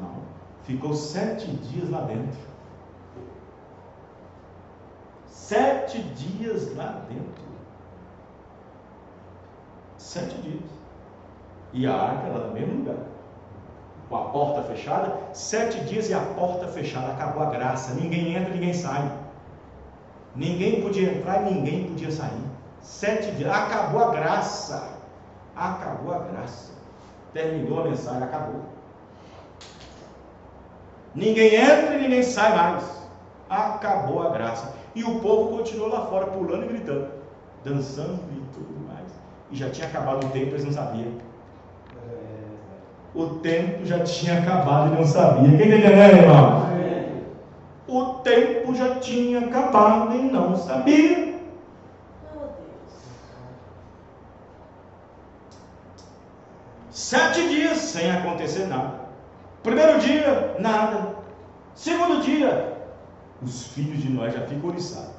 Não. Ficou 7 dias lá dentro. 7 dias lá dentro. 7 dias. E a arca era no mesmo lugar. Com a porta fechada. 7 dias e a porta fechada. Acabou a graça. Ninguém entra, ninguém sai. Ninguém podia entrar e ninguém podia sair. 7 dias. Acabou a graça. Acabou a graça. Terminou a mensagem, acabou. Ninguém entra e ninguém sai mais. Acabou a graça. E o povo continuou lá fora, pulando e gritando, dançando e tudo mais. E já tinha acabado o tempo, eles não sabiam. O tempo já tinha acabado e não sabia. Quem está entendendo, irmão? O tempo já tinha acabado e não sabia. 7 dias sem acontecer nada. Primeiro dia, nada. Segundo dia, os filhos de Noé já ficam oriçados.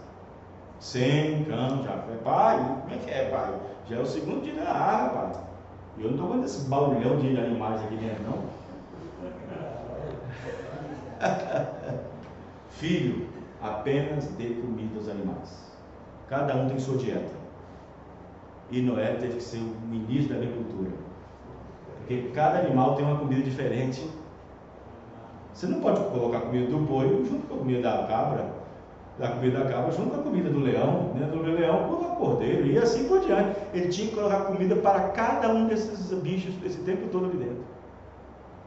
Sem cão, já foi. Pai, como é que é, pai? Já é o segundo dia da arca, pai. E eu não estou vendo esse barulhão de animais aqui dentro, não. Filho, apenas dê comida aos animais. Cada um tem sua dieta. E Noé teve que ser o ministro da agricultura. Porque cada animal tem uma comida diferente. Você não pode colocar a comida do boi junto com a comida da cabra. da comida da cabra junto com a comida do leão, né? Do leão com o cordeiro, e assim por diante. Ele tinha que colocar comida para cada um desses bichos, esse tempo todo ali dentro.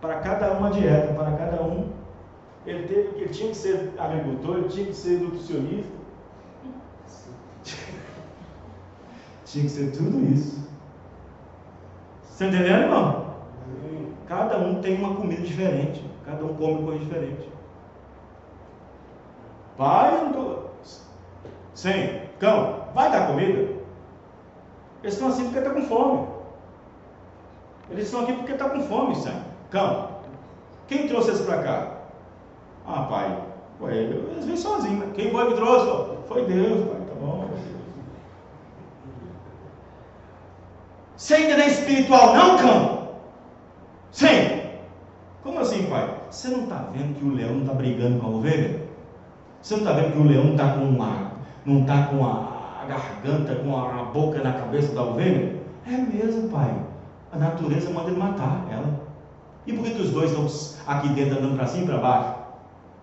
Para cada um uma dieta, para cada um. Ele tinha que ser agricultor, ele tinha que ser nutricionista. Tinha que ser tudo isso. Você está entendendo, irmão? Cada um tem uma comida diferente. Cada um come coisa diferente. Pai, eu não estou... Sim, cão, vai dar comida? Eles estão assim porque estão com fome. Eles estão aqui porque estão com fome, sim. Cão, quem trouxe eles para cá? Ah, pai, foi ele. Eles vêm sozinhos. Quem foi que trouxe? Foi Deus, pai, tá bom. Você ainda não é espiritual não, cão? Sim. Como assim, pai? Você não está vendo que o leão não está brigando com a ovelha? Você não está vendo que o leão não está com a garganta, com a boca na cabeça da ovelha? É mesmo, pai. A natureza manda ele matar ela. E por que os dois estão aqui dentro andando para cima e para baixo?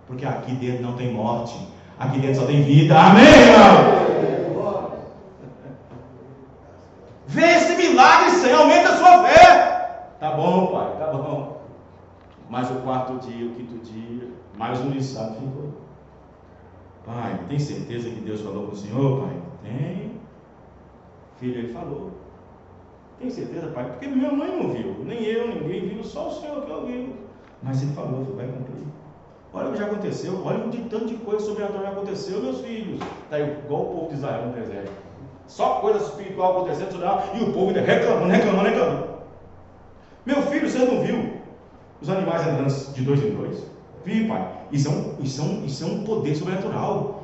Porque aqui dentro não tem morte. Aqui dentro só tem vida. Amém, irmão? Vê esse milagre, Senhor. Aumenta a sua fé. Tá bom, pai. Tá bom. Mais o quarto dia, o quinto dia. Mais um liçado ficou. Pai, tem certeza que Deus falou com o senhor, pai? Tem. Filho, ele falou. Tem certeza, pai? Porque minha mãe não viu. Nem eu, ninguém viu. Só o senhor que ouviu. Mas ele falou, vai cumprir. Olha o que já aconteceu. Olha o tanto de coisa sobrenatural já aconteceu, meus filhos. Está igual o povo de Israel no deserto. Só coisa espiritual acontecendo, e o povo ainda reclamando. Meu filho, você não viu os animais andando de 2 em 2? Vi, pai. Isso é um poder sobrenatural.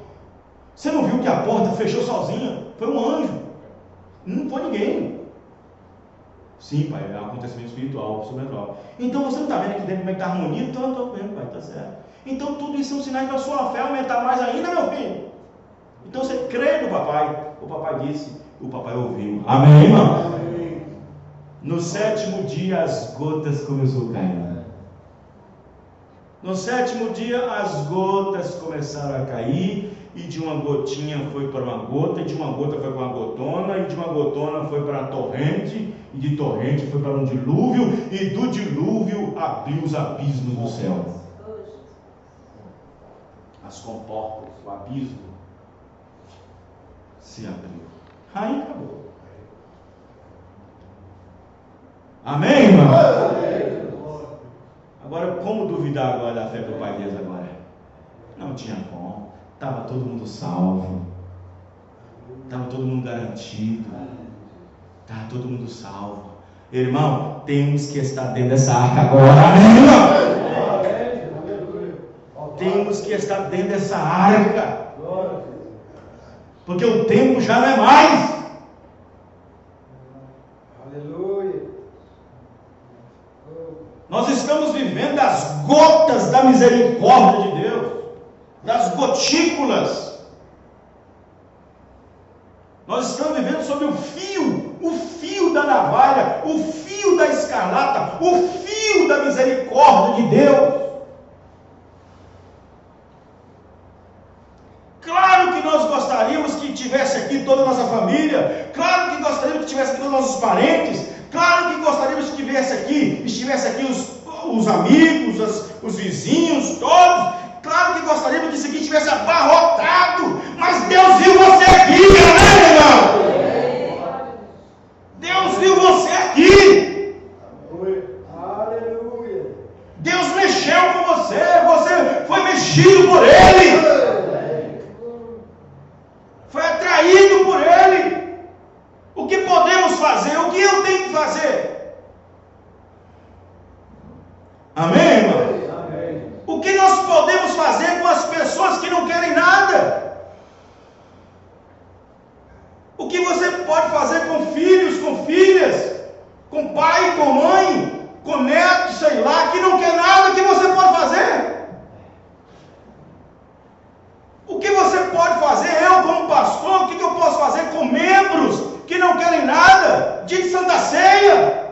Você não viu que a porta fechou sozinha? Foi um anjo. Não foi ninguém. Sim, pai, é um acontecimento espiritual, sobrenatural. Então você não está vendo aqui dentro como é que está a harmonia? Então eu estou vendo, pai, está certo. Então tudo isso são sinais para a sua fé aumentar mais ainda, meu filho. Então você crê no papai. O papai disse, o papai ouviu. Amém, irmão? Amém. No 7º dia as gotas começaram a cair. No 7º dia as gotas começaram a cair, e de uma gotinha foi para uma gota, e de uma gota foi para uma gotona, e de uma gotona foi para a torrente, e de torrente foi para um dilúvio, e do dilúvio abriu os abismos do céu. As comportas, o abismo se abriu. Aí acabou. Amém, irmão? Agora, como duvidar agora da fé do Pai Deus agora? Não tinha como. Estava todo mundo salvo. Estava todo mundo garantido. Estava todo mundo salvo. Irmão, temos que estar dentro dessa arca agora. Amém, irmão? Temos que estar dentro dessa arca. Porque o tempo já não é mais. Nós estamos vivendo as gotas da misericórdia de Deus, das gotículas. Nós estamos vivendo sobre o fio da navalha, o fio da escarlata, o fio da misericórdia de Deus. Claro que nós gostaríamos que tivesse aqui toda a nossa família, claro que gostaríamos que tivesse aqui todos os nossos parentes, claro que gostaríamos que estivesse aqui os amigos, os vizinhos, todos. Claro que gostaríamos que isso aqui estivesse abarrotado. Mas Deus viu você aqui, amém, irmão? Deus viu você aqui. Aleluia. Deus mexeu com você foi mexido por Ele. Foi atraído por Ele. O que podemos fazer? O que eu tenho que fazer? Amém, irmão? Amém. O que nós podemos fazer com as pessoas que não querem nada? O que você pode fazer com filhos, com filhas, com pai, com mãe, com neto, sei lá, que não quer nada? O que você pode fazer? O que você pode fazer? Eu, como pastor, o que eu posso fazer com membros que não querem nada? De Santa Ceia,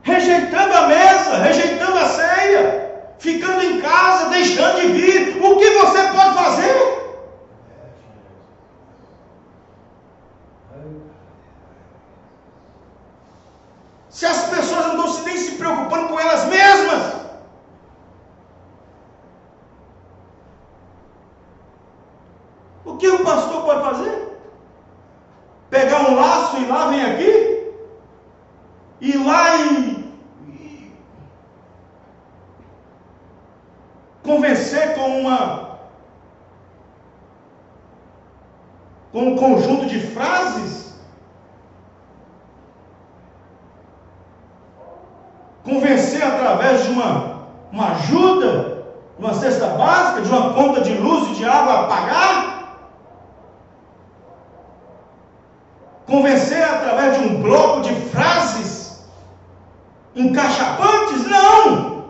rejeitando a mesa, rejeitando a ceia, ficando em casa, deixando de vir. O que você pode fazer? O que o pastor pode fazer? Pegar um laço e lá vem aqui? Ir lá e convencer com um conjunto de frases? Convencer através de uma ajuda, de uma cesta básica, de uma conta de luz e de água a pagar? Convencer através de um bloco de frases encaixapantes? Não!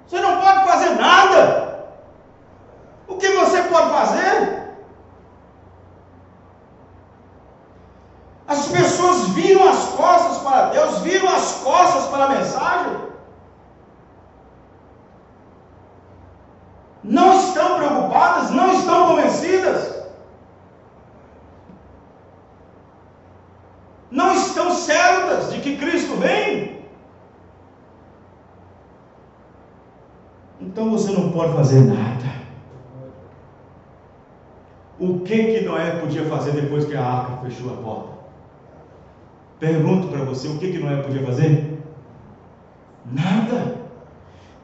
Você não pode fazer nada. O que você pode fazer? As pessoas viram as costas para Deus, viram as costas para a mensagem. Não estão preocupadas, não estão convencidas. Não estão certas de que Cristo vem. Então você não pode fazer nada. O que Noé podia fazer depois que a arca fechou a porta? Pergunto para você, o que Noé podia fazer? Nada.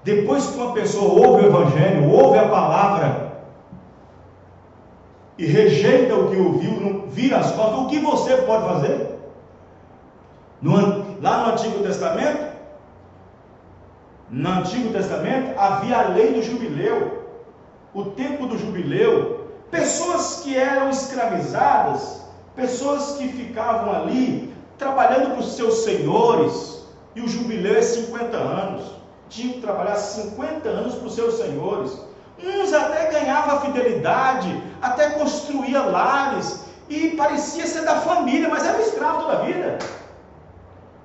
Depois que uma pessoa ouve o Evangelho, ouve a palavra e rejeita o que ouviu, não vira as costas, o que você pode fazer? Lá no Antigo Testamento havia a lei do jubileu, o tempo do jubileu. Pessoas que eram escravizadas, pessoas que ficavam ali trabalhando para os seus senhores, e o jubileu é 50 anos, tinham que trabalhar 50 anos para os seus senhores. Uns até ganhavam a fidelidade, até construía lares, e parecia ser da família, mas era escravo toda a vida.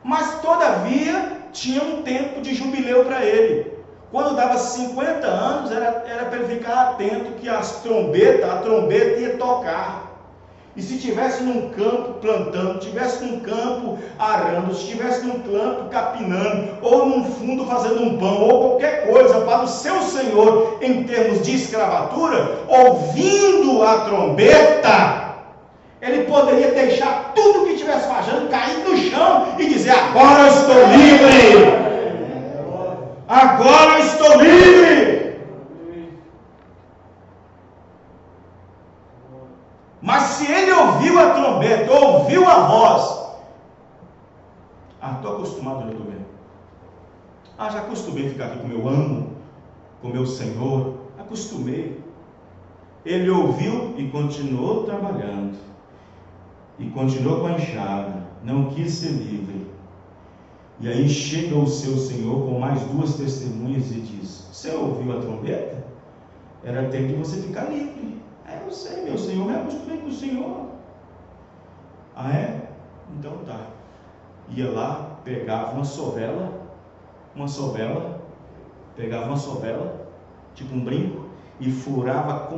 Mas todavia tinha um tempo de jubileu para ele. Quando dava 50 anos, era para ele ficar atento que a trombeta ia tocar. E se estivesse num campo plantando, estivesse num campo arando, se estivesse num campo capinando, ou num fundo fazendo um pão, ou qualquer coisa para o seu senhor em termos de escravatura, ouvindo a trombeta, ele poderia deixar tudo que estivesse fazendo cair no chão e dizer: agora eu estou livre! Agora eu estou livre! Mas se ele ouviu a trombeta, ouviu a voz, estou acostumado, já estou vendo. Já acostumei a ficar aqui com o meu amo, com o meu senhor, acostumei. Ele ouviu e continuou trabalhando, e continuou com a enxada, não quis ser livre. E aí chega o seu senhor com mais duas testemunhas e diz: você ouviu a trombeta? Era tempo de você ficar livre. Eu sei, meu senhor, me acostumei com o senhor. É? Então tá. Ia lá, pegava uma sovela, tipo um brinco, e furava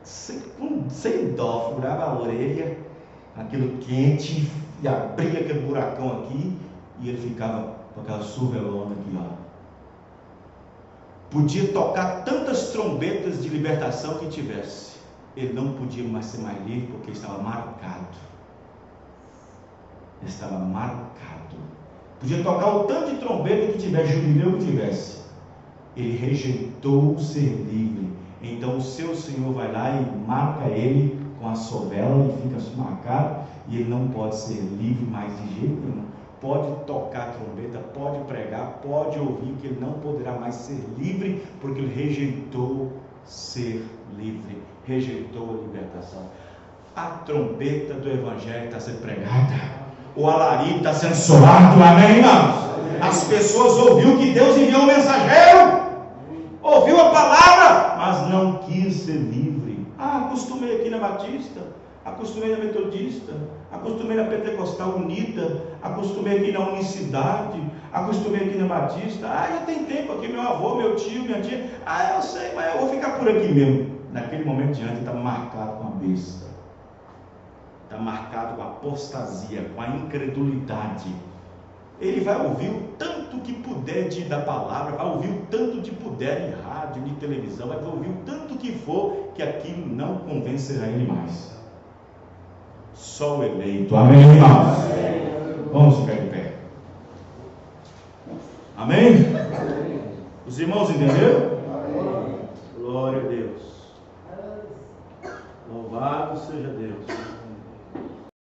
sem dó, furava a orelha, aquilo quente, e abria aquele buracão aqui, e ele ficava com aquela sovelona aqui, ó. Podia tocar tantas trombetas de libertação que tivesse, ele não podia mais ser mais livre, porque estava marcado. Estava marcado. Podia tocar o tanto de trombeta que tivesse, jubileu que tivesse, ele rejeitou ser livre. Então o seu senhor vai lá e marca ele com a sovela e fica marcado, e ele não pode ser livre mais de jeito nenhum. Pode tocar trombeta, pode pregar, pode ouvir, que ele não poderá mais ser livre, porque ele rejeitou ser livre, rejeitou a libertação. A trombeta do Evangelho está sendo pregada, o alarido está sendo soado, amém, irmãos? As pessoas ouviram que Deus enviou um mensageiro, ouviu a palavra, mas não quis ser livre. Acostumei aqui na Batista, acostumei na Metodista, acostumei na Pentecostal Unida, acostumei aqui na Unicidade, acostumei aqui na Batista. Já tem tempo aqui, meu avô, meu tio, minha tia. Eu sei, mas eu vou ficar por aqui mesmo. Naquele momento diante está marcado com a besta, está marcado com a apostasia, com a incredulidade. ele vai ouvir o tanto que puder da palavra, vai ouvir o tanto que puder de rádio, de televisão, vai ouvir o tanto que for, que aquilo não convencerá ele mais. Só o eleito. Amém, irmãos? Vamos ficar de pé. Amém? Os irmãos entenderam? Glória a Deus. Louvado seja Deus.